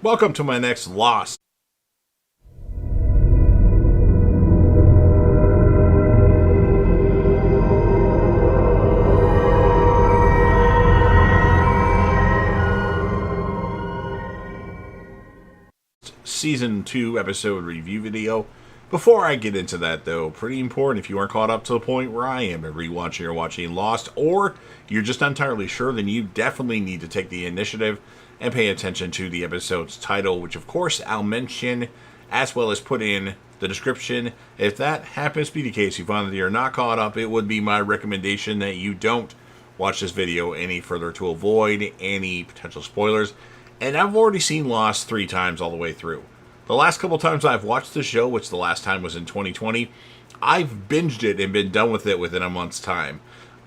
Welcome to my next Lost. Season 2 episode review video. Before I get into that though, pretty important, if you aren't caught up to the point where I am and rewatching or watching Lost, or you're just not entirely sure, then you definitely need to take the initiative and pay attention to the episode's title, which of course I'll mention as well as put in the description. If that happens to be the case, you find that you're not caught up, it would be my recommendation that you don't watch this video any further to avoid any potential spoilers. And I've already seen Lost 3 times all the way through. The last couple times I've watched the show, which the last time was in 2020, I've binged it and been done with it within a month's time.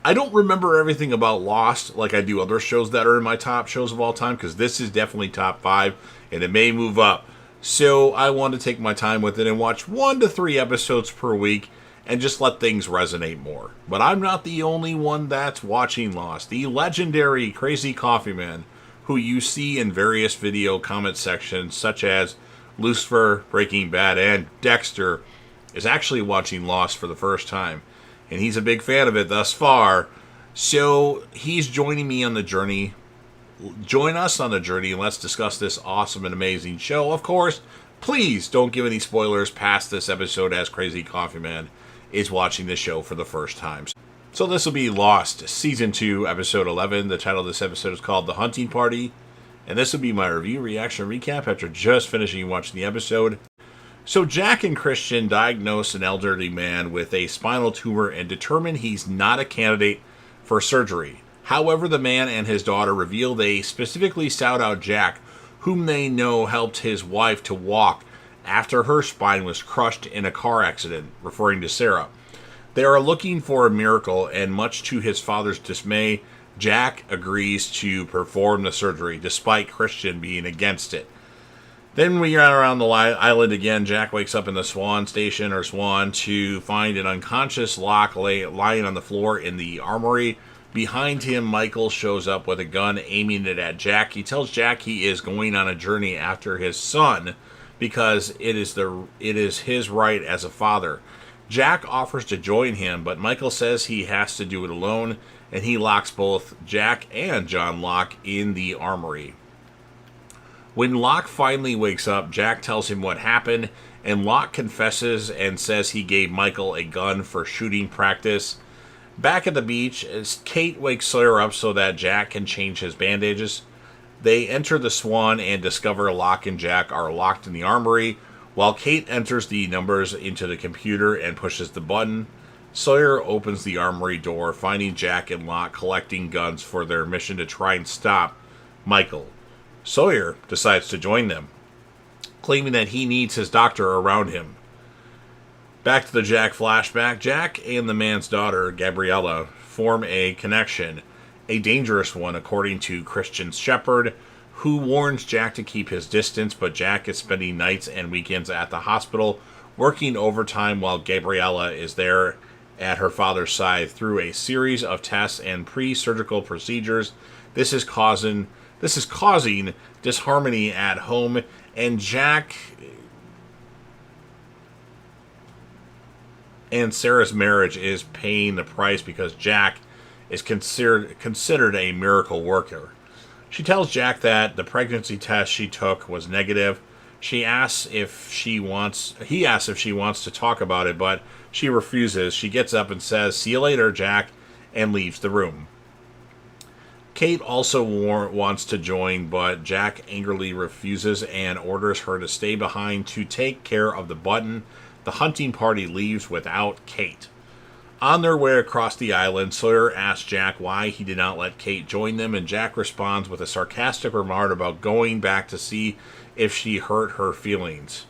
I don't remember everything about Lost like I do other shows that are in my top shows of all time, because this is definitely top 5, and it may move up. So I want to take my time with it and watch 1 to 3 episodes per week and just let things resonate more. But I'm not the only one that's watching Lost. The legendary Crazy Coffee Man, who you see in various video comment sections such as Lucifer, Breaking Bad, and Dexter, is actually watching Lost for the first time. And he's a big fan of it thus far. So he's joining me on the journey. Join us on the journey and let's discuss this awesome and amazing show. Of course, please don't give any spoilers past this episode, as Crazy Coffee Man is watching this show for the first time. So this will be Lost, Season 2, Episode 11. The title of this episode is called The Hunting Party. And this will be my review, reaction, recap after just finishing watching the episode. So Jack and Christian diagnose an elderly man with a spinal tumor and determine he's not a candidate for surgery. However, the man and his daughter reveal they specifically sought out Jack, whom they know helped his wife to walk after her spine was crushed in a car accident, referring to Sarah. They are looking for a miracle, and much to his father's dismay, Jack agrees to perform the surgery, despite Christian being against it. Then we are around the island again. Jack wakes up in the Swan Station, or Swan, to find an unconscious Locke lying on the floor in the armory. Behind him, Michael shows up with a gun, aiming it at Jack. He tells Jack he is going on a journey after his son, because it is his right as a father. Jack offers to join him, but Michael says he has to do it alone, and he locks both Jack and John Locke in the armory. When Locke finally wakes up, Jack tells him what happened, and Locke confesses and says he gave Michael a gun for shooting practice. Back at the beach, Kate wakes Sawyer up so that Jack can change his bandages. They enter the Swan and discover Locke and Jack are locked in the armory, while Kate enters the numbers into the computer and pushes the button. Sawyer opens the armory door, finding Jack and Locke collecting guns for their mission to try and stop Michael. Sawyer decides to join them, claiming that he needs his doctor around him. Back to the Jack flashback, Jack and the man's daughter, Gabriella, form a connection, a dangerous one according to Christian Shepherd, who warns Jack to keep his distance, but Jack is spending nights and weekends at the hospital, working overtime while Gabriella is there at her father's side through a series of tests and pre-surgical procedures. This is causing disharmony at home, and Jack and Sarah's marriage is paying the price because Jack is considered a miracle worker. She tells Jack that the pregnancy test she took was negative. He asks if she wants to talk about it, but she refuses. She gets up and says, "See you later, Jack," and leaves the room. Kate also wants to join, but Jack angrily refuses and orders her to stay behind to take care of the button. The hunting party leaves without Kate. On their way across the island, Sawyer asks Jack why he did not let Kate join them, and Jack responds with a sarcastic remark about going back to see if she hurt her feelings.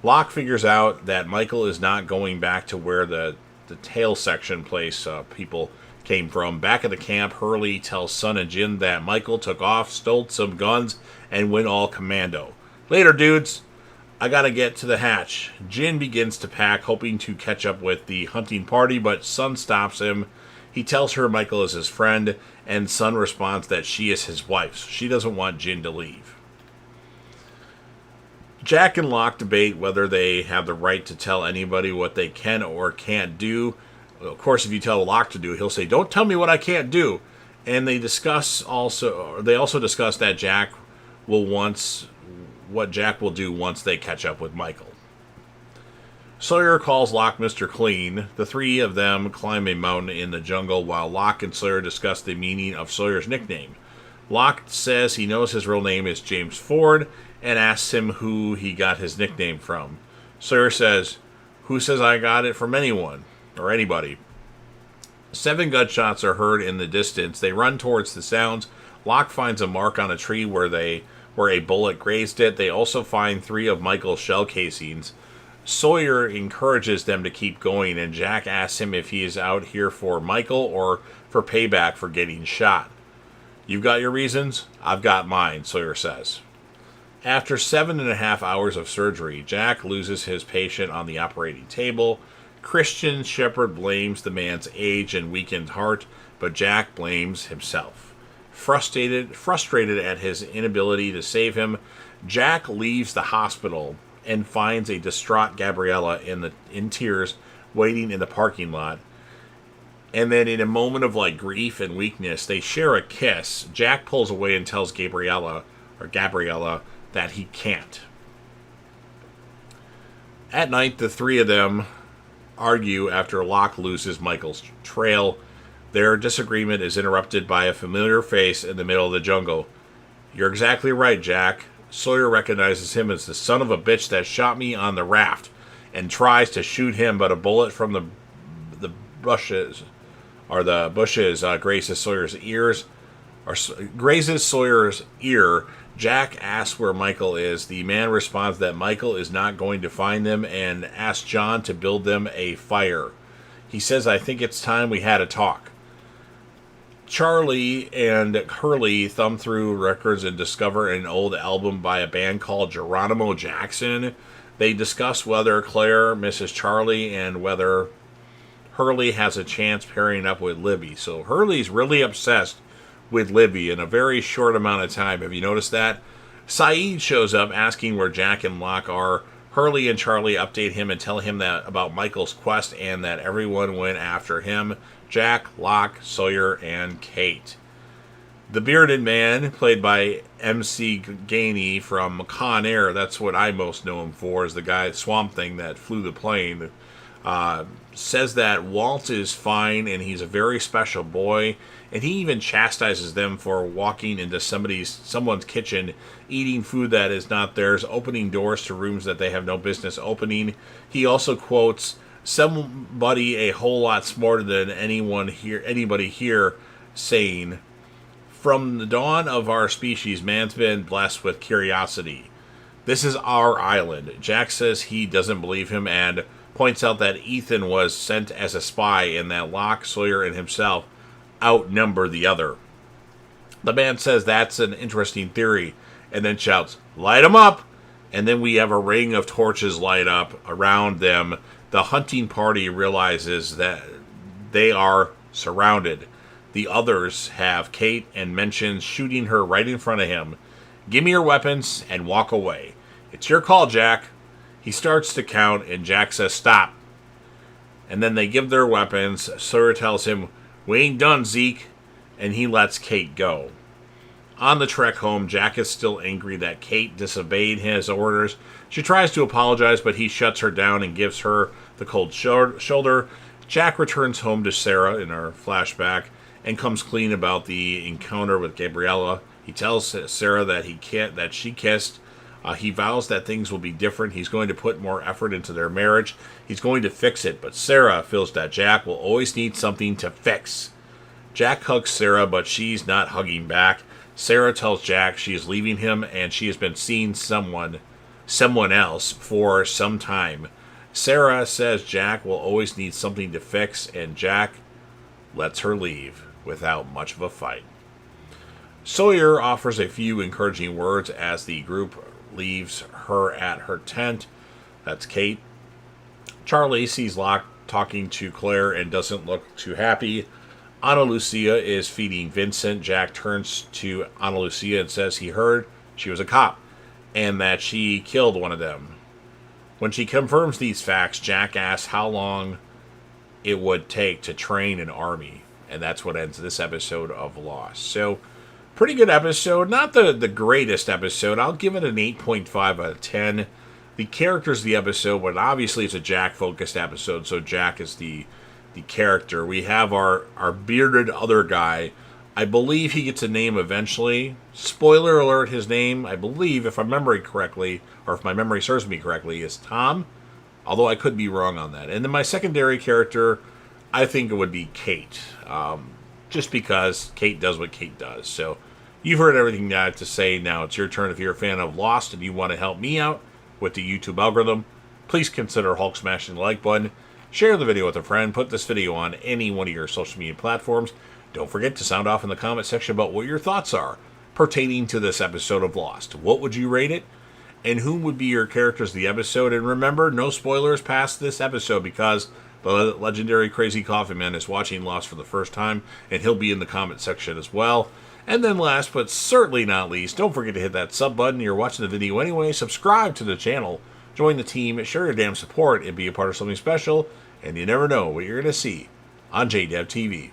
Locke figures out that Michael is not going back to where the tail section place people came from. Back at the camp, Hurley tells Sun and Jin that Michael took off, stole some guns, and went all commando. "Later, dudes. I gotta get to the hatch." Jin begins to pack, hoping to catch up with the hunting party, but Sun stops him. He tells her Michael is his friend, and Sun responds that she is his wife. She doesn't want Jin to leave. Jack and Locke debate whether they have the right to tell anybody what they can or can't do. Of course, if you tell Locke to do, he'll say, "Don't tell me what I can't do." And they also discuss that what Jack will do once they catch up with Michael. Sawyer calls Locke Mr. Clean. The three of them climb a mountain in the jungle while Locke and Sawyer discuss the meaning of Sawyer's nickname. Locke says he knows his real name is James Ford and asks him who he got his nickname from. Sawyer says, "Who says I got it from anyone or anybody?" 7 gunshots are heard in the distance. They run towards the sounds. Locke finds a mark on a tree where a bullet grazed it. They also find 3 of Michael's shell casings. Sawyer encourages them to keep going, and Jack asks him if he is out here for Michael or for payback for getting shot. "You've got your reasons, I've got mine," Sawyer says. After 7.5 hours of surgery, Jack loses his patient on the operating table. Christian Shepherd blames the man's age and weakened heart, but Jack blames himself. Frustrated at his inability to save him, Jack leaves the hospital and finds a distraught Gabriella in tears waiting in the parking lot. And then in a moment of grief and weakness, they share a kiss. Jack pulls away and tells Gabriella that he can't. At night, the three of them argue after Locke loses Michael's trail. Their disagreement is interrupted by a familiar face in the middle of the jungle. "You're exactly right, Jack." Sawyer recognizes him as the son of a bitch that shot me on the raft and tries to shoot him, but a bullet from the bushes grazes Sawyer's ear. Jack asks where Michael is. The man responds that Michael is not going to find them and asks John to build them a fire. He says, "I think it's time we had a talk." Charlie and Hurley thumb through records and discover an old album by a band called Geronimo Jackson. They discuss whether Claire misses Charlie and whether Hurley has a chance pairing up with Libby. So Hurley's really obsessed with Libby in a very short amount of time. Have you noticed that? Saeed shows up asking where Jack and Locke are. Hurley and Charlie update him and tell him that about Michael's quest and that everyone went after him. Jack, Locke, Sawyer, and Kate. The bearded man, played by MC Gainey from Con Air, that's what I most know him for, is the guy, Swamp Thing, that flew the plane, says that Walt is fine and he's a very special boy, and he even chastises them for walking into someone's kitchen, eating food that is not theirs, opening doors to rooms that they have no business opening. He also quotes somebody a whole lot smarter than anybody here, saying, "From the dawn of our species, man's been blessed with curiosity. This is our island." Jack says he doesn't believe him and points out that Ethan was sent as a spy and that Locke, Sawyer, and himself outnumber the other. The man says that's an interesting theory and then shouts, "Light 'em up!" And then we have a ring of torches light up around them. The hunting party realizes that they are surrounded. The others have Kate and mentions shooting her right in front of him. "Give me your weapons and walk away." "It's your call, Jack." He starts to count and Jack says, "Stop." And then they give their weapons. Sawyer tells him, "We ain't done, Zeke." And he lets Kate go. On the trek home, Jack is still angry that Kate disobeyed his orders. She tries to apologize, but he shuts her down and gives her the cold shoulder. Jack returns home to Sarah in our flashback and comes clean about the encounter with Gabriella. He tells Sarah that she kissed. He vows that things will be different. He's going to put more effort into their marriage. He's going to fix it, but Sarah feels that Jack will always need something to fix. Jack hugs Sarah, but she's not hugging back. Sarah tells Jack she is leaving him and she has been seeing someone else for some time. Sarah says Jack will always need something to fix, and Jack lets her leave without much of a fight. Sawyer offers a few encouraging words as the group leaves her at her tent. That's Kate. Charlie sees Locke talking to Claire and doesn't look too happy. Ana Lucia is feeding Vincent. Jack turns to Ana Lucia and says he heard she was a cop and that she killed one of them. When she confirms these facts, Jack asks how long it would take to train an army, and that's what ends this episode of Lost. So, pretty good episode. Not the greatest episode. I'll give it an 8.5 out of 10. The characters of the episode, but obviously it's a Jack-focused episode, so Jack is the character. We have our bearded other guy. I believe he gets a name eventually. Spoiler alert, his name, I believe, if I remember correctly, or if my memory serves me correctly, is Tom. Although I could be wrong on that. And then my secondary character, I think it would be Kate. Just because Kate does what Kate does. So, you've heard everything I have to say. Now it's your turn. If you're a fan of Lost and you want to help me out with the YouTube algorithm, please consider Hulk smashing the like button. Share the video with a friend. Put this video on any one of your social media platforms. Don't forget to sound off in the comment section about what your thoughts are pertaining to this episode of Lost. What would you rate it? And who would be your characters of the episode? And remember, no spoilers past this episode because the legendary Crazy Coffee Man is watching Lost for the first time, and he'll be in the comment section as well. And then last but certainly not least, don't forget to hit that sub button. You're watching the video anyway. Subscribe to the channel. Join the team. Share your damn support and be a part of something special. And you never know what you're going to see on JDev TV.